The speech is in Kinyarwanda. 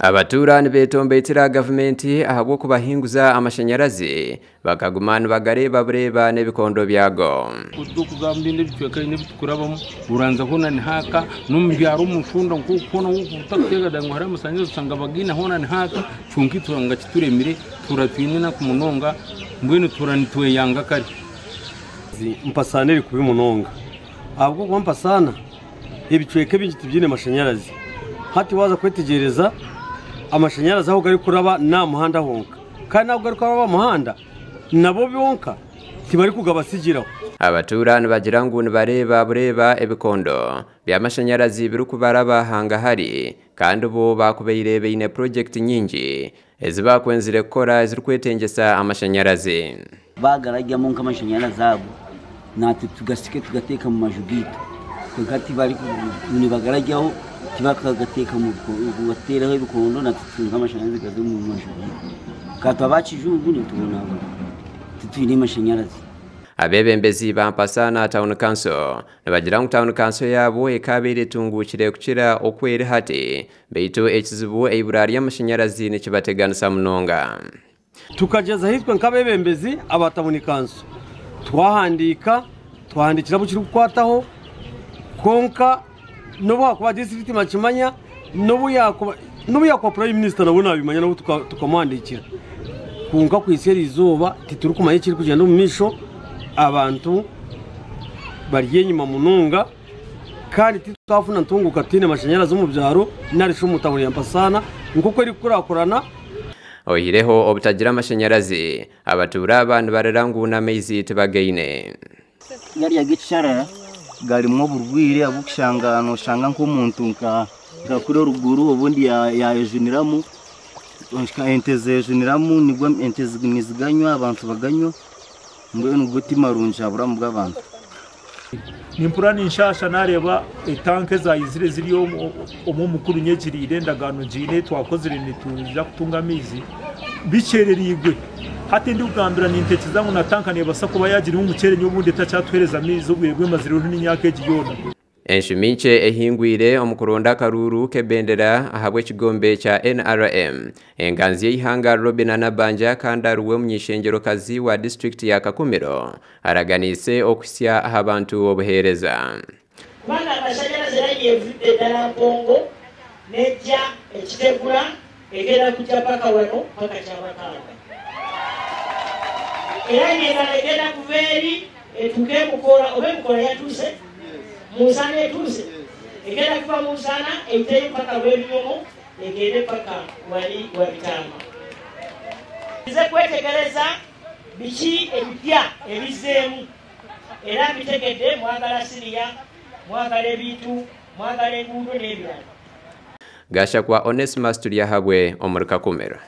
Abaturani betombetera gavumenti ahabwo kubahinguza amashanyarazi bakagumana bagareba bureba n'ebikondo byago kugambinde bitweka n'ibitukurabamo uranza hona ni haka n'umbyaro umushunda nk'uko utakutega dango hari amasanyarazi usanga bagina hona ni haka chunki turanga kituremire turatwinina ku munonga mbwene turanituye yanga kari mpasaneri kubi munonga ahubwo kwa mpasana ibicweke b'igiti byine amashanyarazi hati waza kwetegereza amashanyarazi aho gari kuraba na muhanda honka kandi nabwo gari kuraba muhanda nabo byonka tibari kugabasigiraho abaturani bagira ngo bareba bureba ebikondo by'amashanyarazi biri kubaraba hanga hari kandi bo bakubeyirebe ine project nyingi ezibakwenzire gukora ziri kwetengesa amashanyarazi bagarajya mu nkamashanyarazi abo natwe tugasike tugateka mu majugito kati bari ni bagarajyaho kibakagateka mu bateraho ibikondo natwe amashanyarazi gaze mu majugito katwa bacijugu nitubona tutwine amashanyarazi abebembezi bampasana town council nabagira ngo town council yabo ekabere tungukire kukira okwere hati beito ekizibu eiburari y'amashanyarazi nikibateganisa munonga tukageza hitwe nk'abebembezi abatabuni council twahandikira bukiri gukwataho konka nobo hakuba district makimanya nobo yakwa prime minister nabo nabimanya nabo tukamwandikira kunka kwiseri izuba tituri kumanya kiri kugenda mu misho abantu bari nyuma munonga kandi tukafuna ntunguka tine amashanyarazi mu byaro narisho mutaburi yampasana nkuko iri kurakorana ohireho obutagira amashanyarazi abatura abantu bararanguna amezi tibagaine yari yagicara garimo burwire abukushangano shanga nk'umuntu nka kuri ruguru ubundi yayejuniramu enteze juniramu nibwo enteze niziganywa abantu baganywa mbwe n'ugutima runja buramu bw'abantu nimpura ninshasha nareba etanke za izire ziriyo mukuru nyekiri irendagano njine twakozere nituja kutunga amizi bicererigwe hati ndi ugambira n'inteke zangu natankaniye basa kuba yagira umucere n'ubundi tacatwereza amizi ubwegwe maziro n'imyaka y'igiyona Enshuminche ehingwire omukuronda karuru kebendera ahabwe kigombe cha NRM enganzi y'ihanga Robin Anabanja kandaruwe munyishengero kazi wa district ya Kakumiro araganise okusya abantu obuhereza bana amashanyarazi yagiye vide darapongo neja ekitegura egera kujja paka wano paka kyabakanga era ngenda kuveri etuke mukora obe mukora yatuse Musana etuse egera kuva musana eiteye paka webyomo egere paka wali wabitama ize kwetegereza biki ebipya ebizemu era bitegedde mwagala siriya mwagala ebitu mwagala enguudo n'ebirala gasha kwa Onesmus Tuliahabwe omurika kumera